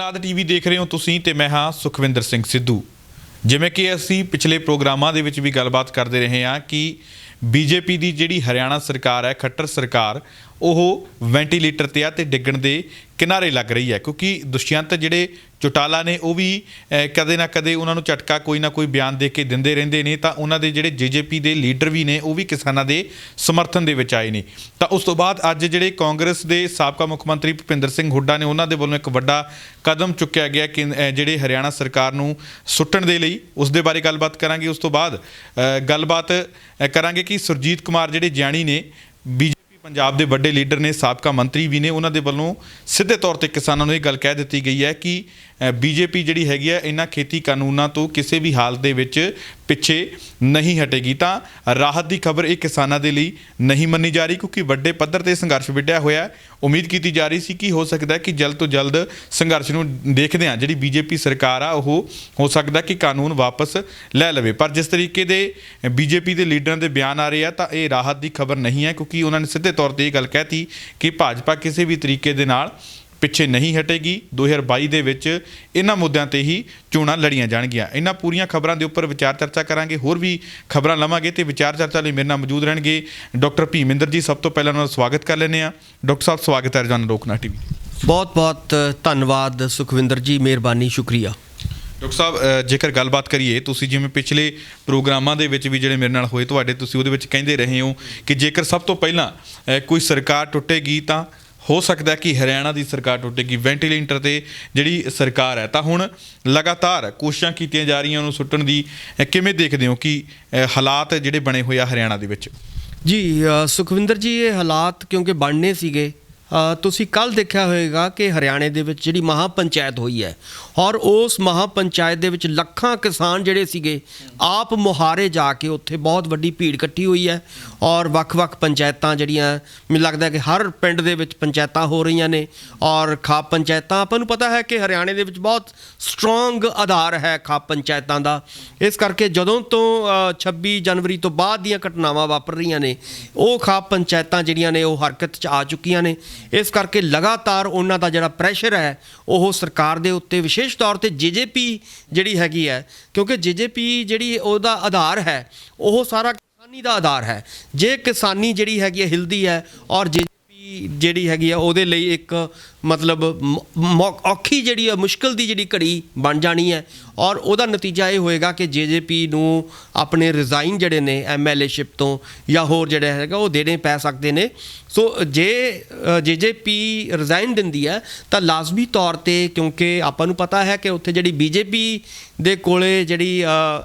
Loknath TV देख रहे हो तुसीं ते मैं हाँ सुखविंदर सिंह सिद्धू। जिवें कि असीं पिछले प्रोग्रामां दे विच भी गलबात करते रहे हाँ कि बीजेपी की जिहड़ी हरियाणा सरकार है, खट्टर सरकार, वो वेंटीलेटर ते आ ते डिग्गण दे किनारे लग रही है, क्योंकि दुष्यंत जिहड़े चौटाला ने वो भी कदे ना कदे उन्होंने झटका कोई ना कोई बयान दे के दिंदे रहिंदे ने। तां उन्हां दे जिहड़े जेजेपी के लीडर भी ने वो भी किसानां दे समर्थन दे विच आए ने। तां उस तो बाद अज जिहड़े कांग्रेस के साबका मुख मंत्री भुपिंदर सिंह हुड्डा ने उन्हां दे वल्लों एक वड्डा कदम चुक्या गया कि जिहड़े हरियाणा सरकार नूं सुट्टण दे लई, उस दे बारे गलबात करांगे। उस तो बाद गलबात करांगे कि सुरजीत कुमार जिहड़े ज्याणी ने बीजेपी पंजाब के वड्डे लीडर ने, साबका मंत्री भी ने, उन्होंने वल्लों सीधे तौर पर किसानों को यह गल कह दी गई है कि बीजेपी जिहड़ी हैगी है इन्हां खेती कानूनों तो किसी भी हालत दे विच पिछे नहीं हटेगी। तो राहत की खबर ये किसानों के लिए नहीं मनी जा रही, क्योंकि वड्डे पद्धर ते संघर्ष विढ़िया होया। उम्मीद की जा रही सी कि हो सकता है कि जल्द तो जल्द संघर्ष नूं देखदे हां जिहड़ी बीजेपी सरकार आ वो हो सकता कि कानून वापस लै लवे। पर जिस तरीके दे बीजेपी के लीडरां दे बयान आ रहे हैं तो ये राहत की खबर नहीं है, क्योंकि उन्होंने सीधे तौर पर यह गल कहती कि भाजपा किसी भी तरीके दे नाल पिछे नहीं हटेगी। 2022 ਦੇ ਵਿੱਚ ਇਹਨਾਂ ਮੁੱਦਿਆਂ ਤੇ ਹੀ ਚੋਣਾਂ ਲੜੀਆਂ ਜਾਣਗੀਆਂ। ਇਹਨਾਂ ਪੂਰੀਆਂ ਖਬਰਾਂ ਦੇ ਉੱਪਰ ਵਿਚਾਰ ਚਰਚਾ ਕਰਾਂਗੇ, ਹੋਰ ਵੀ ਖਬਰਾਂ ਲਵਾਂਗੇ ਤੇ ਵਿਚਾਰ ਚਰਚਾ ਲਈ ਮੇਰੇ ਨਾਲ ਮੌਜੂਦ ਰਹਿਣਗੇ ਡਾਕਟਰ ਭੀਮਿੰਦਰ ਜੀ। ਸਭ ਤੋਂ ਪਹਿਲਾਂ ਉਹਨਾਂ ਦਾ ਸਵਾਗਤ ਕਰ ਲੈਂਦੇ ਆ। ਡਾਕਟਰ ਸਾਹਿਬ ਸਵਾਗਤ ਹੈ ਰੋਜ਼ਾਨਾ ਲੋਕਨਾਥ ਟੀਵੀ। बहुत बहुत धन्यवाद सुखविंदर जी, मेहरबानी, शुक्रिया। ਡਾਕਟਰ ਸਾਹਿਬ ਜੇਕਰ ਗੱਲਬਾਤ ਕਰੀਏ, ਤੁਸੀਂ ਜਿਵੇਂ ਪਿਛਲੇ ਪ੍ਰੋਗਰਾਮਾਂ ਦੇ ਵਿੱਚ ਵੀ ਜਿਹੜੇ ਮੇਰੇ ਨਾਲ ਹੋਏ ਤੁਹਾਡੇ, ਤੁਸੀਂ ਉਹਦੇ ਵਿੱਚ ਕਹਿੰਦੇ ਰਹੇ ਹੋ ਕਿ ਜੇਕਰ ਸਭ ਤੋਂ ਪਹਿਲਾਂ ਕੋਈ ਸਰਕਾਰ ਟੁੱਟੇਗੀ ਤਾਂ हो सकता है कि हरियाणा की सरकार टुटेगी। वेंटीलेटर ते जिहड़ी सरकार है तो हुण लगातार कोशिशां कीतियां जा रही उन्होंने सुट्टण दी, किवें देखदे हो कि हालात जिहड़े बने हुए आ हरियाणा दे विच? जी सुखविंदर जी, ये हालात क्योंकि बनने सीगे, ਤੁਸੀਂ ਕੱਲ੍ਹ ਦੇਖਿਆ ਹੋਏਗਾ ਕਿ ਹਰਿਆਣੇ ਦੇ ਵਿੱਚ ਜਿਹੜੀ ਮਹਾਪੰਚਾਇਤ ਹੋਈ ਹੈ ਔਰ ਉਸ ਮਹਾਪੰਚਾਇਤ ਦੇ ਵਿੱਚ ਲੱਖਾਂ ਕਿਸਾਨ ਜਿਹੜੇ ਸੀਗੇ ਆਪ ਮੁਹਾਰੇ ਜਾ ਕੇ ਉੱਥੇ ਬਹੁਤ ਵੱਡੀ ਭੀੜ ਇਕੱਠੀ ਹੋਈ ਹੈ ਔਰ ਵੱਖ-ਵੱਖ ਪੰਚਾਇਤਾਂ ਜਿਹੜੀਆਂ ਮੈਨੂੰ ਲੱਗਦਾ ਕਿ ਹਰ ਪਿੰਡ ਦੇ ਵਿੱਚ ਪੰਚਾਇਤਾਂ ਹੋ ਰਹੀਆਂ ਨੇ ਔਰ ਖਾਪ ਪੰਚਾਇਤਾਂ, ਆਪਾਂ ਨੂੰ ਪਤਾ ਹੈ ਕਿ ਹਰਿਆਣੇ ਦੇ ਵਿੱਚ ਬਹੁਤ ਸਟਰੋਂਗ ਆਧਾਰ ਹੈ ਖਾਪ ਪੰਚਾਇਤਾਂ ਦਾ। ਇਸ ਕਰਕੇ ਜਦੋਂ ਤੋਂ 26 ਜਨਵਰੀ ਤੋਂ ਬਾਅਦ ਦੀਆਂ ਘਟਨਾਵਾਂ ਵਾਪਰ ਰਹੀਆਂ ਨੇ ਉਹ ਖਾਪ ਪੰਚਾਇਤਾਂ ਜਿਹੜੀਆਂ ਨੇ ਉਹ ਹਰਕਤ 'ਚ ਆ ਚੁੱਕੀਆਂ ਨੇ। ਇਸ ਕਰਕੇ ਲਗਾਤਾਰ ਉਹਨਾਂ ਦਾ ਜਿਹੜਾ ਪ੍ਰੈਸ਼ਰ ਹੈ ਉਹ ਸਰਕਾਰ ਦੇ ਉੱਤੇ, ਵਿਸ਼ੇਸ਼ ਤੌਰ ਤੇ ਜੇਜੇਪੀ ਜਿਹੜੀ ਹੈਗੀ ਹੈ, ਕਿਉਂਕਿ ਜੇਜੇਪੀ ਜਿਹੜੀ ਉਹਦਾ ਆਧਾਰ ਹੈ ਉਹ ਸਾਰਾ ਕਿਸਾਨੀ ਦਾ ਆਧਾਰ ਹੈ। ਜੇ ਕਿਸਾਨੀ ਜਿਹੜੀ ਹੈਗੀ ਹੈ ਹਿਲਦੀ ਹੈ ਔਰ ਜੇਜੇਪੀ ਜਿਹੜੀ ਹੈਗੀ ਆ ਉਹਦੇ ਲਈ ਇੱਕ ਮਤਲਬ ਔਖੀ ਜਿਹੜੀ ਆ ਮੁਸ਼ਕਿਲ ਦੀ ਜਿਹੜੀ ਘੜੀ ਬਣ ਜਾਣੀ ਹੈ ਔਰ ਉਹਦਾ ਨਤੀਜਾ ਇਹ ਹੋਏਗਾ ਕਿ ਜੇਜੇਪੀ ਨੂੰ ਆਪਣੇ ਰਿਜ਼ਾਈਨ ਜਿਹੜੇ ਨੇ ਐਮਐਲਏਸ਼ਿਪ ਤੋਂ ਜਾਂ ਹੋਰ ਜਿਹੜਾ ਹੈਗਾ ਉਹ ਦੇਣੇ ਪੈ ਸਕਦੇ ਨੇ। ਸੋ ਜੇ ਜੇਜੇਪੀ ਰਿਜ਼ਾਈਨ ਦਿੰਦੀ ਹੈ ਤਾਂ ਲਾਜ਼ਮੀ ਤੌਰ 'ਤੇ, ਕਿਉਂਕਿ ਆਪਾਂ ਨੂੰ ਪਤਾ ਹੈ ਕਿ ਉੱਥੇ ਜਿਹੜੀ ਬੀਜੇਪੀ ਦੇ ਕੋਲੇ ਜਿਹੜੀ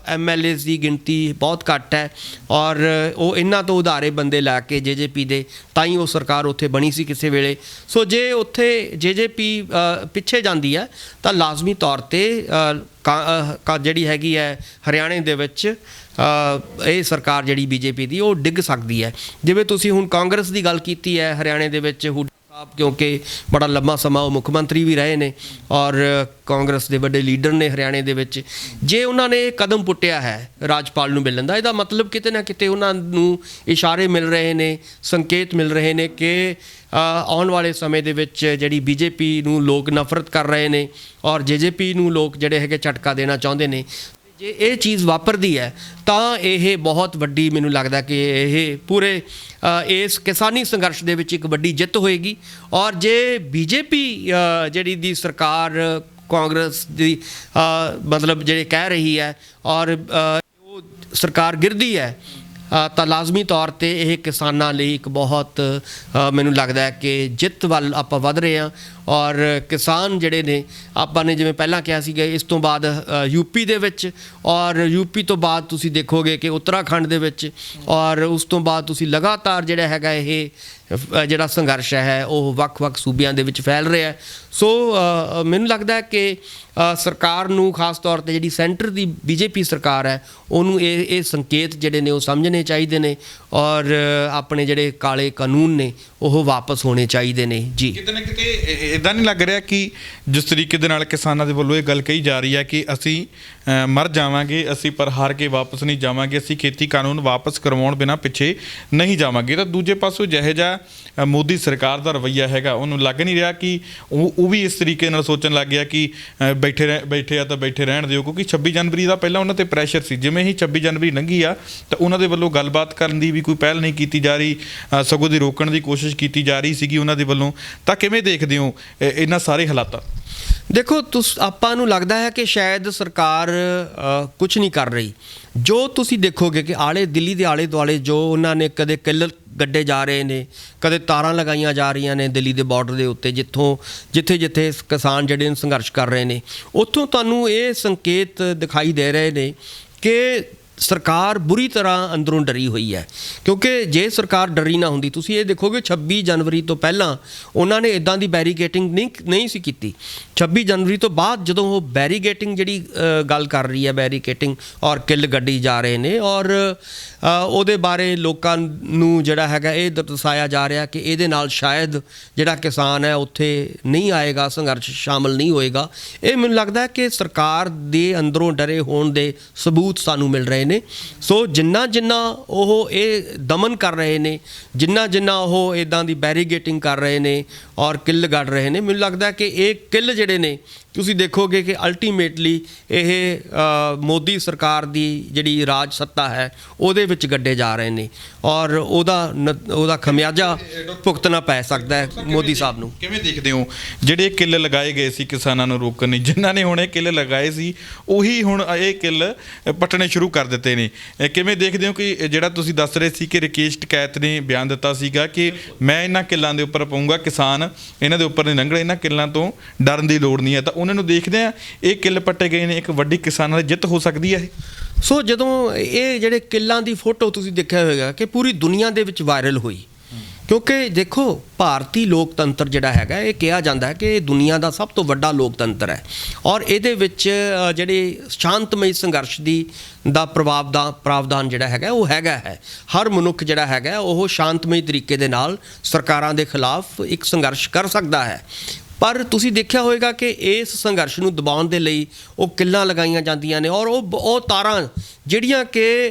ਐਮਐਲਏਜ਼ ਦੀ ਗਿਣਤੀ ਬਹੁਤ ਘੱਟ ਹੈ ਔਰ ਉਹ ਇਹਨਾਂ ਤੋਂ ਉਧਾਰੇ ਬੰਦੇ ਲੈ ਕੇ ਜੇਜੇਪੀ ਦੇ ਤਾਂ ਹੀ ਉਹ ਸਰਕਾਰ ਉੱਥੇ ਬਣੀ ਸੀ ਕਿਸੇ ਵੇਲੇ। ਸੋ ਜੇ ਉੱਥੇ ਜੇਜੇਪੀ ਪਿੱਛੇ ਜਾਂਦੀ ਹੈ ਤਾਂ ਲਾਜ਼ਮੀ ਤੌਰ 'ਤੇ ਜਿਹੜੀ ਹੈਗੀ ਹੈ ਹਰਿਆਣੇ ਦੇ ਵਿੱਚ ਇਹ ਸਰਕਾਰ ਜਿਹੜੀ ਬੀਜੇਪੀ ਦੀ ਉਹ ਡਿੱਗ ਸਕਦੀ ਹੈ। ਜਿਵੇਂ ਤੁਸੀਂ ਹੁਣ ਕਾਂਗਰਸ ਦੀ ਗੱਲ ਕੀਤੀ ਹੈ, ਹਰਿਆਣੇ ਦੇ ਵਿੱਚ ਹੁੱਡਾ ਸਾਹਿਬ ਕਿਉਂਕਿ ਬੜਾ ਲੰਮਾ ਸਮਾਂ ਉਹ ਮੁੱਖ ਮੰਤਰੀ ਵੀ ਰਹੇ ਨੇ ਔਰ ਕਾਂਗਰਸ ਦੇ ਵੱਡੇ ਲੀਡਰ ਨੇ ਹਰਿਆਣੇ ਦੇ ਵਿੱਚ। ਜੇ ਉਹਨਾਂ ਨੇ ਕਦਮ ਪੁੱਟਿਆ ਹੈ ਰਾਜਪਾਲ ਨੂੰ ਮਿਲਣ ਦਾ, ਇਹਦਾ ਮਤਲਬ ਕਿਤੇ ਨਾ ਕਿਤੇ ਉਹਨਾਂ ਨੂੰ ਇਸ਼ਾਰੇ ਮਿਲ ਰਹੇ ਨੇ, ਸੰਕੇਤ ਮਿਲ ਰਹੇ ਨੇ ਕਿ ਆਉਣ ਵਾਲੇ ਸਮੇਂ ਦੇ ਵਿੱਚ ਜਿਹੜੀ ਬੀਜੇਪੀ ਨੂੰ ਲੋਕ ਨਫ਼ਰਤ ਕਰ ਰਹੇ ਨੇ ਔਰ ਜੇਜੇਪੀ ਨੂੰ ਲੋਕ ਜਿਹੜੇ ਹੈਗੇ ਝਟਕਾ ਦੇਣਾ ਚਾਹੁੰਦੇ ਨੇ। ਜੇ ਇਹ ਚੀਜ਼ ਵਾਪਰਦੀ ਹੈ ਤਾਂ ਇਹ ਬਹੁਤ ਵੱਡੀ, ਮੈਨੂੰ ਲੱਗਦਾ ਕਿ ਇਹ ਪੂਰੇ ਇਸ ਕਿਸਾਨੀ ਸੰਘਰਸ਼ ਦੇ ਵਿੱਚ ਇੱਕ ਵੱਡੀ ਜਿੱਤ ਹੋਏਗੀ। ਔਰ ਜੇ ਬੀਜੇਪੀ ਜਿਹੜੀ ਦੀ ਸਰਕਾਰ ਕਾਂਗਰਸ ਦੀ ਮਤਲਬ ਜਿਹੜੇ ਕਹਿ ਰਹੀ ਹੈ ਔਰ ਉਹ ਸਰਕਾਰ ਗਿਰਦੀ ਹੈ ਤਾਂ ਲਾਜ਼ਮੀ ਤੌਰ 'ਤੇ ਇਹ ਕਿਸਾਨਾਂ ਲਈ ਇੱਕ ਬਹੁਤ ਮੈਨੂੰ ਲੱਗਦਾ ਕਿ ਜਿੱਤ ਵੱਲ ਆਪਾਂ ਵੱਧ ਰਹੇ ਹਾਂ। ਔਰ ਕਿਸਾਨ ਜਿਹੜੇ ਨੇ, ਆਪਾਂ ਨੇ ਜਿਵੇਂ ਪਹਿਲਾਂ ਕਿਹਾ ਸੀਗਾ, ਇਸ ਤੋਂ ਬਾਅਦ ਯੂਪੀ ਦੇ ਵਿੱਚ ਔਰ ਯੂਪੀ ਤੋਂ ਬਾਅਦ ਤੁਸੀਂ ਦੇਖੋਗੇ ਕਿ ਉੱਤਰਾਖੰਡ ਦੇ ਵਿੱਚ ਔਰ ਉਸ ਤੋਂ ਬਾਅਦ ਤੁਸੀਂ ਲਗਾਤਾਰ ਜਿਹੜਾ ਹੈਗਾ ਇਹ ਜਿਹੜਾ ਸੰਘਰਸ਼ ਹੈ ਉਹ ਵੱਖ-ਵੱਖ ਸੂਬਿਆਂ ਦੇ ਵਿੱਚ ਫੈਲ ਰਿਹਾ। ਸੋ ਮੈਨੂੰ ਲੱਗਦਾ ਕਿ ਸਰਕਾਰ ਨੂੰ ਖਾਸ ਤੌਰ 'ਤੇ ਜਿਹੜੀ ਸੈਂਟਰ ਦੀ ਬੀਜੇਪੀ ਸਰਕਾਰ ਹੈ ਉਹਨੂੰ ਇਹ ਸੰਕੇਤ ਜਿਹੜੇ ਨੇ ਉਹ ਸਮਝਣੇ ਚਾਹੀਦੇ ਨੇ ਔਰ ਆਪਣੇ ਜਿਹੜੇ ਕਾਲੇ ਕਾਨੂੰਨ ਨੇ ਉਹ ਵਾਪਸ ਹੋਣੇ ਚਾਹੀਦੇ ਨੇ ਜੀ। ਕਿਤੇ ਨਾ ਕਿਤੇ ਇਦਾਂ ਨਹੀਂ ਲੱਗ ਰਿਹਾ ਕਿ ਜਿਸ ਤਰੀਕੇ ਦੇ ਨਾਲ ਕਿਸਾਨਾਂ ਦੇ ਵੱਲੋਂ ਇਹ ਗੱਲ ਕਹੀ ਜਾ ਰਹੀ ਹੈ ਕਿ ਅਸੀਂ ਮਰ ਜਾਵਾਂਗੇ, ਅਸੀਂ ਪਰ ਹਾਰ ਕੇ ਵਾਪਸ ਨਹੀਂ ਜਾਵਾਂਗੇ, ਅਸੀਂ ਖੇਤੀ ਕਾਨੂੰਨ ਵਾਪਸ ਕਰਵਾਉਣ ਬਿਨਾਂ ਪਿੱਛੇ ਨਹੀਂ ਜਾਵਾਂਗੇ, ਤਾਂ ਦੂਜੇ ਪਾਸੋਂ ਜਿਹੋ ਜਿਹਾ ਮੋਦੀ ਸਰਕਾਰ ਦਾ ਰਵੱਈਆ ਹੈਗਾ ਉਹਨੂੰ ਲੱਗ ਨਹੀਂ ਰਿਹਾ ਕਿ ਉਹ ਵੀ ਇਸ ਤਰੀਕੇ ਨਾਲ ਸੋਚਣ ਲੱਗ ਗਿਆ ਕਿ ਬੈਠੇ ਆ ਤਾਂ ਬੈਠੇ ਰਹਿਣ ਦਿਓ, ਕਿਉਂਕਿ 26 ਜਨਵਰੀ ਦਾ ਪਹਿਲਾਂ ਉਹਨਾਂ ਤੇ ਪ੍ਰੈਸ਼ਰ ਸੀ। ਜਿਵੇਂ ਹੀ 26 ਜਨਵਰੀ ਲੰਘੀ ਆ ਤਾਂ ਉਹਨਾਂ ਦੇ ਵੱਲੋਂ ਗੱਲਬਾਤ ਕਰਨ ਦੀ ਵੀ ਕੋਈ ਪਹਿਲ ਨਹੀਂ ਕੀਤੀ ਜਾ ਰਹੀ, ਸਗੋਂ ਦੀ ਰੋਕਣ ਦੀ ਕੋਸ਼ਿਸ਼ ਕੀਤੀ ਜਾ ਰਹੀ ਸੀਗੀ ਉਹਨਾਂ ਦੇ ਵੱਲੋਂ। ਤਾਂ ਕਿਵੇਂ ਦੇਖਦੇ ਹੋ ਇਹਨਾਂ ਸਾਰੇ ਹਾਲਾਤਾਂ? ਦੇਖੋ ਆਪਾਂ ਨੂੰ ਲੱਗਦਾ ਹੈ ਕਿ ਸ਼ਾਇਦ ਸਰਕਾਰ ਕੁਝ ਨਹੀਂ ਕਰ ਰਹੀ। ਜੋ ਤੁਸੀਂ ਦੇਖੋਗੇ ਕਿ ਦਿੱਲੀ ਦੇ ਆਲੇ ਦੁਆਲੇ ਜੋ ਉਹਨਾਂ ਨੇ ਕਦੇ ਕਿੱਲ ਗੱਡੇ ਜਾ ਰਹੇ ਨੇ, ਕਦੇ ਤਾਰਾਂ ਲਗਾਈਆਂ ਜਾ ਰਹੀਆਂ ਨੇ ਦਿੱਲੀ ਦੇ ਬਾਰਡਰ ਦੇ ਉੱਤੇ, ਜਿੱਥੇ ਕਿਸਾਨ ਜਿਹੜੇ ਸੰਘਰਸ਼ ਕਰ ਰਹੇ ਨੇ, ਉੱਥੋਂ ਤੁਹਾਨੂੰ ਇਹ ਸੰਕੇਤ ਦਿਖਾਈ ਦੇ ਰਹੇ ਨੇ ਕਿ ਸਰਕਾਰ ਬੁਰੀ ਤਰ੍ਹਾਂ ਅੰਦਰੋਂ ਡਰੀ ਹੋਈ ਹੈ। ਕਿਉਂਕਿ ਜੇ ਸਰਕਾਰ ਡਰੀ ਨਾ ਹੁੰਦੀ, ਤੁਸੀਂ ਇਹ ਦੇਖੋਗੇ 26 ਜਨਵਰੀ ਤੋਂ ਪਹਿਲਾਂ ਉਹਨਾਂ ਨੇ ਇਦਾਂ ਦੀ ਬੈਰੀਕੇਟਿੰਗ ਨਹੀਂ ਸੀ ਕੀਤੀ। 26 ਜਨਵਰੀ ਤੋਂ ਬਾਅਦ ਜਦੋਂ ਉਹ ਬੈਰੀਕੇਟਿੰਗ ਜਿਹੜੀ ਗੱਲ ਕਰ ਰਹੀ ਹੈ, ਬੈਰੀਕੇਟਿੰਗ ਔਰ ਕਿੱਲ ਗੱਡੀ ਜਾ ਰਹੇ ਨੇ, ਔਰ ਉਹਦੇ ਬਾਰੇ ਲੋਕਾਂ ਨੂੰ ਜਿਹੜਾ ਹੈਗਾ ਇਹ ਦਰਸਾਇਆ ਜਾ ਰਿਹਾ ਕਿ ਇਹਦੇ ਨਾਲ ਸ਼ਾਇਦ ਜਿਹੜਾ ਕਿਸਾਨ ਹੈ ਉੱਥੇ ਨਹੀਂ ਆਏਗਾ, ਸੰਘਰਸ਼ ਸ਼ਾਮਲ ਨਹੀਂ ਹੋਏਗਾ। ਇਹ ਮੈਨੂੰ ਲੱਗਦਾ ਹੈ ਕਿ ਸਰਕਾਰ ਦੇ ਅੰਦਰੋਂ ਡਰੇ ਹੋਣ ਦੇ ਸਬੂਤ ਸਾਨੂੰ ਮਿਲ ਰਹੇ ਨੇ। ਸੋ ਜਿੰਨਾ ਉਹ ਇਹ ਦਮਨ ਕਰ ਰਹੇ ਨੇ, ਜਿੰਨਾ ਉਹ ਇੱਦਾਂ ਦੀ ਬੈਰੀਗੇਟਿੰਗ ਕਰ ਰਹੇ ਨੇ ਔਰ ਕਿੱਲ ਗੱਡ ਰਹੇ ਨੇ, ਮੈਨੂੰ ਲੱਗਦਾ ਕਿ ਇਹ ਕਿੱਲ ਜਿਹੜੇ ਨੇ ਤੁਸੀਂ ਦੇਖੋਗੇ ਕਿ ਅਲਟੀਮੇਟਲੀ ਇਹ ਮੋਦੀ ਸਰਕਾਰ ਦੀ ਜਿਹੜੀ ਰਾਜ ਸੱਤਾ ਹੈ ਉਹਦੇ ਵਿੱਚ ਗੱਡੇ ਜਾ ਰਹੇ ਨੇ ਔਰ ਉਹਦਾ ਖਮਿਆਜਾ ਭੁਗਤਣਾ ਪੈ ਸਕਦਾ ਹੈ ਮੋਦੀ ਸਾਹਿਬ ਨੂੰ। ਕਿਵੇਂ ਦੇਖਦੇ ਹੋ ਜਿਹੜੇ ਕਿੱਲ ਲਗਾਏ ਗਏ ਸੀ ਕਿਸਾਨਾਂ ਨੂੰ ਰੋਕਣ ਲਈ, ਜਿਨ੍ਹਾਂ ਨੇ ਹੁਣ ਇਹ ਕਿੱਲ ਲਗਾਏ ਸੀ ਉਹੀ ਹੁਣ ਇਹ ਕਿੱਲ ਪੱਟਣੇ ਸ਼ੁਰੂ ਕਰ ਦਿੱਤੇ ਨੇ? ਕਿਵੇਂ ਦੇਖਦੇ ਹੋ ਕਿ ਜਿਹੜਾ ਤੁਸੀਂ ਦੱਸ ਰਹੇ ਸੀ ਕਿ ਰਕੇਸ਼ ਟਕੈਤ ਨੇ ਬਿਆਨ ਦਿੱਤਾ ਸੀਗਾ ਕਿ ਮੈਂ ਇਹਨਾਂ ਕਿੱਲਾਂ ਦੇ ਉੱਪਰ ਪਾਊਂਗਾ, ਕਿਸਾਨ ਇਹਨਾਂ ਦੇ ਉੱਪਰ ਨਹੀਂ ਲੰਘਣੇ, ਇਹਨਾਂ ਕਿੱਲਾਂ ਤੋਂ ਡਰਨ ਦੀ ਲੋੜ ਨਹੀਂ ਹੈ, ਤਾਂ ਉਹਨਾਂ ਨੂੰ ਦੇਖਦੇ ਆ ਇਹ ਕਿੱਲ ਪੱਟੇ ਗਏ ਨੇ, ਇੱਕ ਵੱਡੀ ਕਿਸਾਨਾਂ ਦੀ ਜਿੱਤ ਹੋ ਸਕਦੀ ਹੈ ਇਹ। ਸੋ ਜਦੋਂ ਇਹ ਜਿਹੜੇ ਕਿੱਲਾਂ ਦੀ ਫੋਟੋ ਤੁਸੀਂ ਦੇਖਿਆ ਹੋਵੇਗਾ ਕਿ ਪੂਰੀ ਦੁਨੀਆ ਦੇ ਵਿੱਚ ਵਾਇਰਲ ਹੋਈ, ਕਿਉਂਕਿ ਦੇਖੋ ਭਾਰਤੀ ਲੋਕਤੰਤਰ ਜਿਹੜਾ ਹੈਗਾ ਇਹ ਕਿਹਾ ਜਾਂਦਾ ਹੈ ਕਿ ਇਹ ਦੁਨੀਆ ਦਾ ਸਭ ਤੋਂ ਵੱਡਾ ਲੋਕਤੰਤਰ ਹੈ ਔਰ ਇਹਦੇ ਵਿੱਚ ਜਿਹੜੇ ਸ਼ਾਂਤਮਈ ਸੰਘਰਸ਼ ਦਾ ਪ੍ਰਾਵਧਾਨ ਜਿਹੜਾ ਹੈਗਾ ਉਹ ਹੈਗਾ ਹੈ। ਹਰ ਮਨੁੱਖ ਜਿਹੜਾ ਹੈਗਾ ਉਹ ਸ਼ਾਂਤਮਈ ਤਰੀਕੇ ਦੇ ਨਾਲ ਸਰਕਾਰਾਂ ਦੇ ਖਿਲਾਫ ਇੱਕ ਸੰਘਰਸ਼ ਕਰ ਸਕਦਾ ਹੈ। ਪਰ ਤੁਸੀਂ ਦੇਖਿਆ ਹੋਵੇਗਾ ਕਿ ਇਸ ਸੰਘਰਸ਼ ਨੂੰ ਦਬਾਉਣ ਦੇ ਲਈ ਉਹ ਕਿੱਲਾਂ ਲਗਾਈਆਂ ਜਾਂਦੀਆਂ ਨੇ ਔਰ ਉਹ ਤਾਰਾਂ ਜਿਹੜੀਆਂ ਕਿ